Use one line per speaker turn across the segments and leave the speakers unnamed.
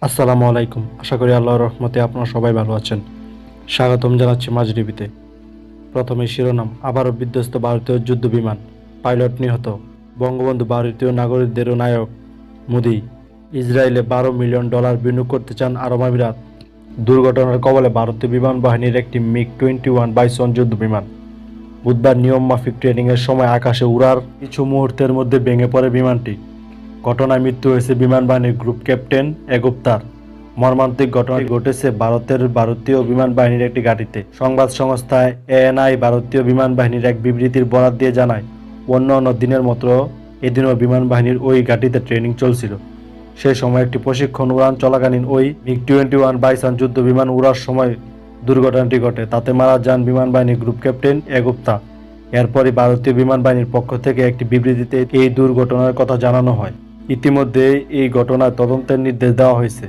আসসালামু আলাইকুম। আশা করি আল্লাহর রহমতে আপনারা সবাই ভালো আছেন। স্বাগতম জানাচ্ছি মাঝ টিভিতে। প্রথমে শিরোনাম, আবারও বিধ্বস্ত ভারতীয় যুদ্ধ বিমান, পাইলট নিহত, বঙ্গবন্ধু ভারতীয় নাগরিকদেরও নায়ক মোদি, ইসরায়েলে $12 মিলিয়ন বিনিয়োগ করতে চান আরব আমিরাত, দুর্ঘটনার কবলে ভারতীয় বিমান বাহিনীর একটি মিগ-21 বাইসন যুদ্ধ বিমান, বুধবার নিয়ম মাফিক ট্রেনিংয়ের সময় আকাশে উড়ার কিছু মুহূর্তের মধ্যে ভেঙে পড়ে বিমানটি। ঘটনায় মৃত্যু হয়েছে বিমান বাহিনীর গ্রুপ ক্যাপ্টেন এগুপ্তার। মর্মান্তিক ঘটনাটি ঘটেছে ভারতীয় বিমান বাহিনীর একটি ঘাঁটিতে। সংবাদ সংস্থা এএনআই ভারতীয় বিমান বাহিনীর এক বিবৃতির বরাত দিয়ে জানায়, অন্য দিনের মতো এদিনও বিমান বাহিনীর ওই ঘাঁটিতে ট্রেনিং চলছিল। সেই সময় একটি প্রশিক্ষণ উড়ান চলাকালীন ওই মিগ-21 বাইসন যুদ্ধ বিমান উড়ার সময় দুর্ঘটনাটি ঘটে। তাতে মারা যান বিমান বাহিনীর গ্রুপ ক্যাপ্টেন এগুপ্তা। এরপরই ভারতীয় বিমান বাহিনীর পক্ষ থেকে একটি বিবৃতিতে এই দুর্ঘটনার কথা জানানো হয়। ইতিমধ্যে এই ঘটনার তদন্তের নির্দেশ দেওয়া হয়েছে।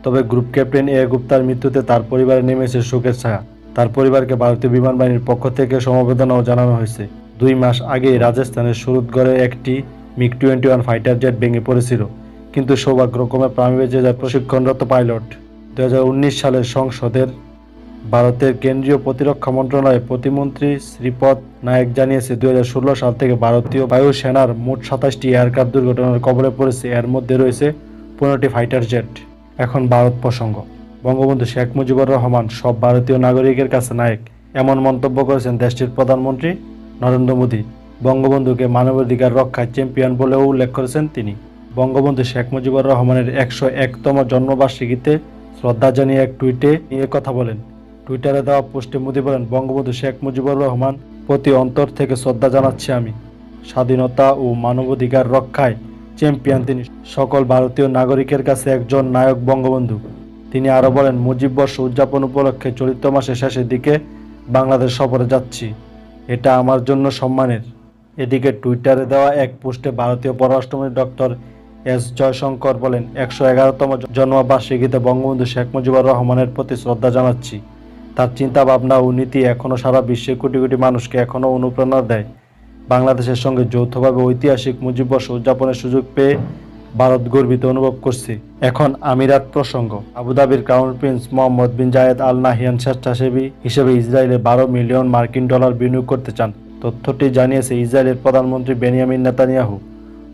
তবে গ্রুপ ক্যাপ্টেন গুপ্তার মৃত্যুতে তার পরিবারে নেমেছে শোকের ছায়া। তার পরিবারকে ভারতীয় বিমান বাহিনীর পক্ষ থেকে সমবেদনাও জানানো হয়েছে। ২ মাস আগেই রাজস্থানের সুরতগড়ে একটি মিগ-21 ফাইটার জেট ভেঙে পড়েছিল, কিন্তু সৌভাগ্যক্রমে প্রাণ বেঁচে যায় প্রশিক্ষণরত পাইলট। ২০১৯ সালের সংসদের ভারতের কেন্দ্রীয় প্রতিরক্ষা মন্ত্রণালয়ের প্রতিমন্ত্রী শ্রীপদ নায়েক জানিয়েছে, ২০১৬ সাল থেকে ভারতীয় বায়ুসেনার মোট ২৭টি এয়ারক্রাফট দুর্ঘটনার কবলে পড়েছে। এর মধ্যে রয়েছে ১৫টি ফাইটার জেট। এখন ভারত প্রসঙ্গ। বঙ্গবন্ধু শেখ মুজিবুর রহমান সব ভারতীয় নাগরিকের কাছে নায়ক, এমন মন্তব্য করেছেন দেশটির প্রধানমন্ত্রী নরেন্দ্র মোদী। বঙ্গবন্ধুকে মানবাধিকার রক্ষায় চ্যাম্পিয়ন বলেও উল্লেখ করেছেন তিনি। বঙ্গবন্ধু শেখ মুজিবুর রহমানের ১০১তম জন্মবার্ষিকীতে শ্রদ্ধা জানিয়ে এক টুইটে নিয়ে কথা বলেন। টুইটারে দেওয়া পোস্টে মোদী বলেন, বঙ্গবন্ধু শেখ মুজিবুর রহমান প্রতি অন্তর থেকে শ্রদ্ধা জানাচ্ছি আমি। স্বাধীনতা ও মানবাধিকার রক্ষায় চ্যাম্পিয়ন তিনি, সকল ভারতীয় নাগরিকের কাছে একজন নায়ক বঙ্গবন্ধু। তিনি আরও বলেন, মুজিববর্ষ উদযাপন উপলক্ষে চলিত মাসের শেষের দিকে বাংলাদেশ সফরে যাচ্ছি, এটা আমার জন্য সম্মানের। এদিকে টুইটারে দেওয়া এক পোস্টে ভারতীয় পররাষ্ট্রমন্ত্রী ডক্টর এস জয়শঙ্কর বলেন, ১১১তম জন্মবার্ষিকীতে বঙ্গবন্ধু শেখ মুজিবুর রহমানের প্রতি শ্রদ্ধা জানাচ্ছি। তার চিন্তা ভাবনা ও নীতি এখনও সারা বিশ্বে কোটি কোটি মানুষকে এখনও অনুপ্রেরণা দেয়। বাংলাদেশের সঙ্গে যৌথভাবে ঐতিহাসিক মুজিববর্ষ উদযাপনের সুযোগ পেয়ে ভারত গর্বিত অনুভব করছে। এখন আমিরাত প্রসঙ্গ। আবুধাবির ক্রাউন প্রিন্স মোহাম্মদ বিন জায়েদ আল নাহিয়ান স্বেচ্ছাসেবী হিসেবে ইসরায়েলে $12 মিলিয়ন বিনিয়োগ করতে চান। তথ্যটি জানিয়েছে ইসরায়েলের প্রধানমন্ত্রী বেনিয়ামিন নেতানিয়াহু।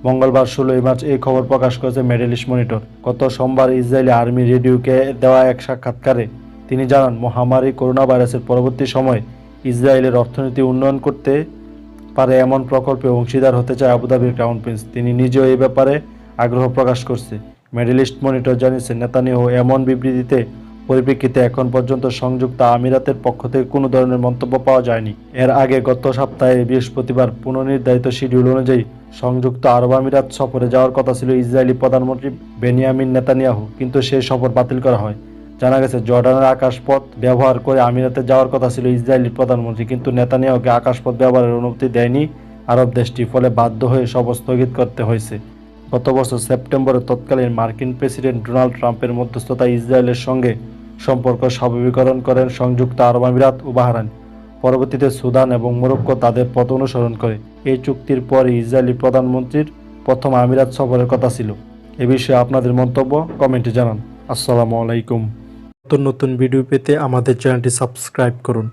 মঙ্গলবার ১৬ মার্চ এই খবর প্রকাশ করেছে মিডল ইস্ট মনিটর। গত সোমবার ইসরায়েলি আর্মি রেডিওকে দেওয়া এক সাক্ষাৎকারে তিনি জানান, মহামারী করোনা ভাইরাসের পরবর্তী সময়ে ইসরায়েলের অর্থনীতি উন্নয়ন করতে পারে এমন প্রকল্পে অংশীদার হতে চায় আবুধাবির ক্রাউন প্রিন্স। তিনি নিজেও এই ব্যাপারে আগ্রহ প্রকাশ করছে। মিডল ইস্ট মনিটর জানিয়েছে, নেতানিয়াহু এমন বিবৃতিতে পরিপ্রেক্ষিতে এখন পর্যন্ত সংযুক্ত আমিরাতের পক্ষ থেকে কোনো ধরনের মন্তব্য পাওয়া যায়নি। এর আগে গত সপ্তাহে বৃহস্পতিবার পুনর্নির্ধারিত শিডিউল অনুযায়ী সংযুক্ত আরব আমিরাত সফরে যাওয়ার কথা ছিল ইসরায়েলি প্রধানমন্ত্রী বেনিয়ামিন নেতানিয়াহু, কিন্তু সেই সফর বাতিল করা হয়। জানা গেছে, জর্ডানের আকাশপথ ব্যবহার করে আমিরাতে যাওয়ার কথা ছিল ইসরায়েলি প্রধানমন্ত্রী, কিন্তু নেতানিয়াহুকে আকাশপথ ব্যবহারের অনুমতি দেয়নি আরব দেশটি, ফলে বাধ্য হয়ে সফর স্থগিত করতে হয়েছে। গত বছর সেপ্টেম্বরে তৎকালীন মার্কিন প্রেসিডেন্ট ডোনাল্ড ট্রাম্পের মধ্যস্থতায় ইসরায়েলের সঙ্গে সম্পর্ক স্বাভাবিকীকরণ করেন সংযুক্ত আরব আমিরাত ও বাহরাইন। পরবর্তীতে সুদান এবং মরক্কো তাদের পথ অনুসরণ করে। এই চুক্তির পরই ইসরায়েলি প্রধানমন্ত্রীর প্রথম আমিরাত সফরের কথা ছিল। এ বিষয়ে আপনাদের মন্তব্য কমেন্টে জানান। আসসালামু আলাইকুম। নতুন নতুন ভিডিও পেতে আমাদের চ্যানেলটি সাবস্ক্রাইব করুন।